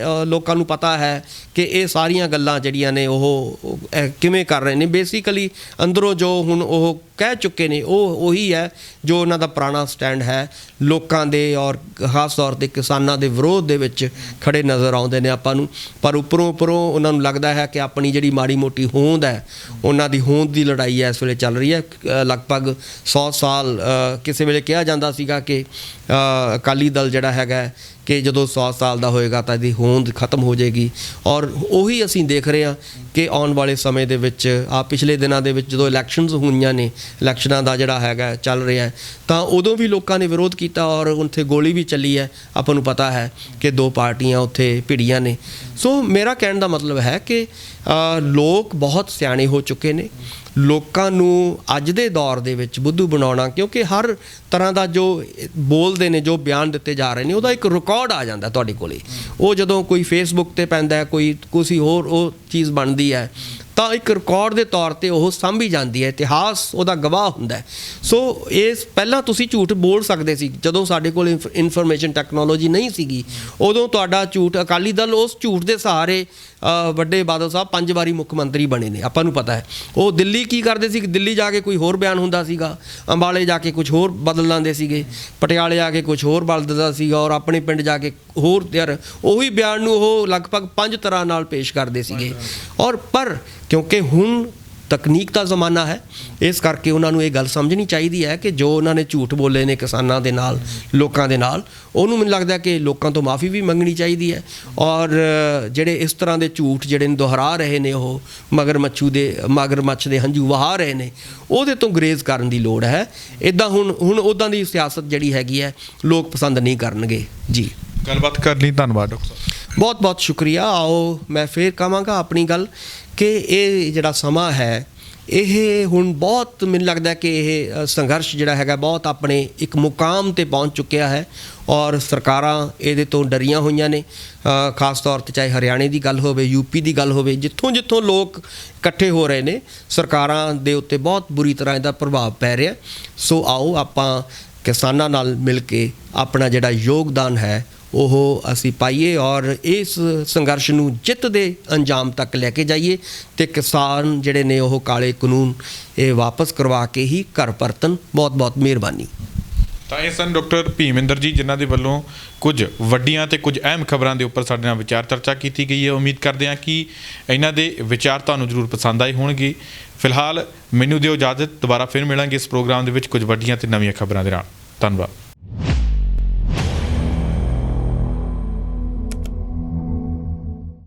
ਲੋਕਾਂ ਨੂੰ ਪਤਾ ਹੈ ਕਿ ਇਹ ਸਾਰੀਆਂ ਗੱਲਾਂ ਜਿਹੜੀਆਂ ਨੇ ਉਹ ਕਿਵੇਂ ਕਰ ਰਹੇ ਨੇ। ਬੇਸਿਕਲੀ ਅੰਦਰੋਂ ਜੋ ਹੁਣ ਉਹ ਕਹਿ ਚੁੱਕੇ ਨੇ ਉਹ ਉਹੀ ਹੈ ਜੋ ਉਹਨਾਂ ਦਾ ਪੁਰਾਣਾ ਸਟੈਂਡ ਹੈ, ਲੋਕਾਂ ਦੇ ਔਰ ਖਾਸ ਤੌਰ 'ਤੇ ਕਿਸਾਨਾਂ ਦੇ ਵਿਰੋਧ ਦੇ ਵਿੱਚ ਖੜੇ ਨਜ਼ਰ ਆਉਂਦੇ ਨੇ ਆਪਾਂ ਨੂੰ। ਪਰ ਉੱਪਰੋਂ ਉਹਨਾਂ ਨੂੰ ਲੱਗਦਾ ਹੈ ਕਿ ਆਪਣੀ ਜਿਹੜੀ ਮਾੜੀ ਮੋਟੀ ਹੋਂਦ ਹੈ, ਉਹਨਾਂ ਦੀ ਹੋਂਦ ਦੀ ਲੜਾਈ ਹੈ ਇਸ ਵੇਲੇ ਚੱਲ ਰਹੀ ਹੈ। ਲਗਭਗ 100 ਸਾਲ ਕਿਸੇ ਵੇਲੇ ਕਿਹਾ ਜਾਂਦਾ ਸੀਗਾ ਕਿ ਅਕਾਲੀ ਦਲ ਜਿਹੜਾ ਹੈਗਾ ਕਿ ਜਦੋਂ 100 ਸਾਲ ਦਾ ਹੋਏਗਾ ਤਾਂ ਇਹਦੀ ਹੋਂਦ ਖਤਮ ਹੋ ਜਾਏਗੀ, ਔਰ ਉਹੀ ਅਸੀਂ ਦੇਖ ਰਹੇ ਹਾਂ ਕਿ ਆਉਣ ਵਾਲੇ ਸਮੇਂ ਦੇ ਵਿੱਚ ਪਿਛਲੇ ਦਿਨਾਂ ਦੇ ਵਿੱਚ ਜਦੋਂ ਇਲੈਕਸ਼ਨਸ ਹੋਈਆਂ ਨੇ, ਇਲੈਕਸ਼ਨਾਂ ਦਾ ਜਿਹੜਾ ਹੈਗਾ ਚੱਲ ਰਿਹਾ, ਤਾਂ ਉਦੋਂ ਵੀ ਲੋਕਾਂ ਨੇ ਵਿਰੋਧ ਕੀਤਾ ਔਰ ਉੱਥੇ ਗੋਲੀ ਵੀ ਚੱਲੀ ਹੈ। ਆਪਾਂ ਨੂੰ ਪਤਾ ਹੈ ਕਿ 2 ਪਾਰਟੀਆਂ ਉੱਥੇ ਭਿੜੀਆਂ ਨੇ। ਸੋ ਮੇਰਾ ਕਹਿਣ ਦਾ ਮਤਲਬ ਹੈ ਕਿ ਲੋਕ ਬਹੁਤ ਸਿਆਣੇ ਹੋ ਚੁੱਕੇ ਨੇ। ਲੋਕਾਂ ਨੂੰ ਅੱਜ ਦੇ ਦੌਰ ਦੇ ਵਿੱਚ ਬੁੱਧੂ ਬਣਾਉਣਾ, ਕਿਉਂਕਿ ਹਰ ਤਰ੍ਹਾਂ ਦਾ ਜੋ ਬੋਲਦੇ ਨੇ, ਜੋ ਬਿਆਨ ਦਿੱਤੇ ਜਾ ਰਹੇ ਨੇ, ਉਹਦਾ ਇੱਕ ਰਿਕਾਰਡ ਆ ਜਾਂਦਾ ਤੁਹਾਡੇ ਕੋਲੇ। ਉਹ ਜਦੋਂ ਕੋਈ ਫੇਸਬੁੱਕ 'ਤੇ ਪੈਂਦਾ, ਕੋਈ ਕਿਸੇ ਹੋਰ ਉਹ ਚੀਜ਼ ਬਣਦੀ ਹੈ, ਤਾਂ ਇੱਕ ਰਿਕਾਰਡ ਦੇ ਤੌਰ 'ਤੇ ਉਹ ਸਾਂਭੀ ਜਾਂਦੀ ਹੈ, ਇਤਿਹਾਸ ਉਹਦਾ ਗਵਾਹ ਹੁੰਦਾ ਹੈ। ਸੋ ਇਸ ਪਹਿਲਾਂ ਤੁਸੀਂ ਝੂਠ ਬੋਲ ਸਕਦੇ ਸੀ ਜਦੋਂ ਸਾਡੇ ਕੋਲ ਇਨਫੋਰਮੇਸ਼ਨ ਟੈਕਨੋਲੋਜੀ ਨਹੀਂ ਸੀਗੀ, ਉਦੋਂ ਤੁਹਾਡਾ ਝੂਠ, ਅਕਾਲੀ ਦਲ ਉਸ ਝੂਠ ਦੇ ਸਹਾਰੇ ਵੱਡੇ ਬਾਦਲ ਸਾਹਿਬ 5 ਵਾਰੀ ਮੁੱਖ ਮੰਤਰੀ ਬਣੇ ਨੇ, ਆਪਾਂ ਨੂੰ ਪਤਾ ਹੈ। ਉਹ ਦਿੱਲੀ ਕੀ ਕਰਦੇ ਸੀ, ਦਿੱਲੀ ਜਾ ਕੇ ਕੋਈ ਹੋਰ ਬਿਆਨ ਹੁੰਦਾ ਸੀਗਾ, ਅੰਬਾਲੇ ਜਾ ਕੇ ਕੁਝ ਹੋਰ ਬਦਲ ਲਾਂਦੇ ਸੀਗੇ, ਪਟਿਆਲੇ ਜਾ ਕੇ ਕੁਝ ਹੋਰ ਬਦਲਦਾ ਸੀਗਾ, ਔਰ ਆਪਣੇ ਪਿੰਡ ਜਾ ਕੇ ਹੋਰ ਯਾਰ ਉਹੀ ਬਿਆਨ ਨੂੰ ਉਹ ਲਗਭਗ 5 ਤਰ੍ਹਾਂ ਨਾਲ ਪੇਸ਼ ਕਰਦੇ ਸੀਗੇ। ਔਰ ਪਰ ਕਿਉਂਕਿ ਹੁਣ ਤਕਨੀਕ ਦਾ ਜ਼ਮਾਨਾ ਹੈ, ਇਸ ਕਰਕੇ ਉਹਨਾਂ ਨੂੰ ਇਹ ਗੱਲ ਸਮਝਣੀ ਚਾਹੀਦੀ ਹੈ ਕਿ ਜੋ ਉਹਨਾਂ ਨੇ ਝੂਠ ਬੋਲੇ ਨੇ ਕਿਸਾਨਾਂ ਦੇ ਨਾਲ, ਲੋਕਾਂ ਦੇ ਨਾਲ, ਉਹਨੂੰ ਮੈਨੂੰ ਲੱਗਦਾ ਕਿ ਲੋਕਾਂ ਤੋਂ ਮਾਫੀ ਵੀ ਮੰਗਣੀ ਚਾਹੀਦੀ ਹੈ। ਔਰ ਜਿਹੜੇ ਇਸ ਤਰ੍ਹਾਂ ਦੇ ਝੂਠ ਜਿਹੜੇ ਨੇ ਦੁਹਰਾ ਰਹੇ ਨੇ, ਉਹ ਮਗਰਮੱਛ ਦੇ ਹੰਝੂ ਵਹਾ ਰਹੇ ਨੇ, ਉਹਦੇ ਤੋਂ ਗੁਰੇਜ਼ ਕਰਨ ਦੀ ਲੋੜ ਹੈ। ਇੱਦਾਂ ਹੁਣ ਉੱਦਾਂ ਦੀ ਸਿਆਸਤ ਜਿਹੜੀ ਹੈਗੀ ਹੈ ਲੋਕ ਪਸੰਦ ਨਹੀਂ ਕਰਨਗੇ ਜੀ। ਗੱਲਬਾਤ ਕਰਨ ਲਈ ਧੰਨਵਾਦ ਡਾਕਟਰ ਸਾਹਿਬ। ਬਹੁਤ ਬਹੁਤ ਸ਼ੁਕਰੀਆ। ਆਓ ਮੈਂ ਫੇਰ ਕਹਾਂਗਾ ਆਪਣੀ ਗੱਲ ਕਿ ਇਹ ਜਿਹੜਾ ਸਮਾਂ ਹੈ ਇਹ ਹੁਣ ਬਹੁਤ ਮੈਨੂੰ ਲੱਗਦਾ ਕਿ ਇਹ ਸੰਘਰਸ਼ ਜਿਹੜਾ ਹੈਗਾ ਬਹੁਤ ਆਪਣੇ ਇੱਕ ਮੁਕਾਮ ਤੇ ਪਹੁੰਚ ਚੁੱਕਿਆ ਹੈ ਔਰ ਸਰਕਾਰਾਂ ਇਹਦੇ ਤੋਂ ਡਰੀਆਂ ਹੋਈਆਂ ਨੇ। ਖਾਸ ਤੌਰ ਤੇ ਚਾਹੇ ਹਰਿਆਣੇ ਦੀ ਗੱਲ ਹੋਵੇ, ਯੂਪੀ ਦੀ ਗੱਲ ਹੋਵੇ, ਜਿੱਥੋਂ ਜਿੱਥੋਂ ਲੋਕ ਇਕੱਠੇ ਹੋ ਰਹੇ ਨੇ, ਸਰਕਾਰਾਂ ਦੇ ਉੱਤੇ ਬਹੁਤ ਬੁਰੀ ਤਰ੍ਹਾਂ ਇਹਦਾ ਪ੍ਰਭਾਵ ਪੈ ਰਿਹਾ। ਸੋ ਆਓ ਆਪਾਂ ਕਿਸਾਨਾਂ ਨਾਲ ਮਿਲ ਕੇ ਆਪਣਾ ਜਿਹੜਾ ਯੋਗਦਾਨ ਹੈ ਉਹ ਅਸੀਂ ਪਾਈਏ ਔਰ ਇਸ ਸੰਘਰਸ਼ ਨੂੰ ਜਿੱਤ ਦੇ ਅੰਜਾਮ ਤੱਕ ਲੈ ਕੇ ਜਾਈਏ ਤੇ ਕਿਸਾਨ ਜਿਹੜੇ ਨੇ ਉਹ ਕਾਲੇ ਕਾਨੂੰਨ ਇਹ ਵਾਪਸ ਕਰਵਾ ਕੇ ਹੀ ਘਰ ਪਰਤਣ। ਬਹੁਤ ਬਹੁਤ ਮਿਹਰਬਾਨੀ। ਤਾਂ ਇਹ ਸਨ ਡਾਕਟਰ ਭੀਮਿੰਦਰ ਜੀ, ਜਿਨ੍ਹਾਂ ਦੇ ਵੱਲੋਂ ਕੁਝ ਵੱਡੀਆਂ ਤੇ ਕੁਝ ਅਹਿਮ ਖਬਰਾਂ ਦੇ ਉੱਪਰ ਸਾਡੇ ਨਾਲ ਵਿਚਾਰ ਚਰਚਾ ਕੀਤੀ ਗਈ ਹੈ। ਉਮੀਦ ਕਰਦੇ ਹਾਂ ਕਿ ਇਹਨਾਂ ਦੇ ਵਿਚਾਰ ਤੁਹਾਨੂੰ ਜ਼ਰੂਰ ਪਸੰਦ ਆਏ ਹੋਣਗੇ। ਫਿਲਹਾਲ ਮੈਨੂੰ ਦਿਓ ਇਜਾਜ਼ਤ, ਦੁਬਾਰਾ ਫਿਰ ਮਿਲਾਂਗੇ ਇਸ ਪ੍ਰੋਗਰਾਮ ਦੇ ਵਿੱਚ ਕੁਝ ਵੱਡੀਆਂ ਤੇ ਨਵੀਆਂ ਖਬਰਾਂ ਦੇ ਨਾਲ। ਧੰਨਵਾਦ।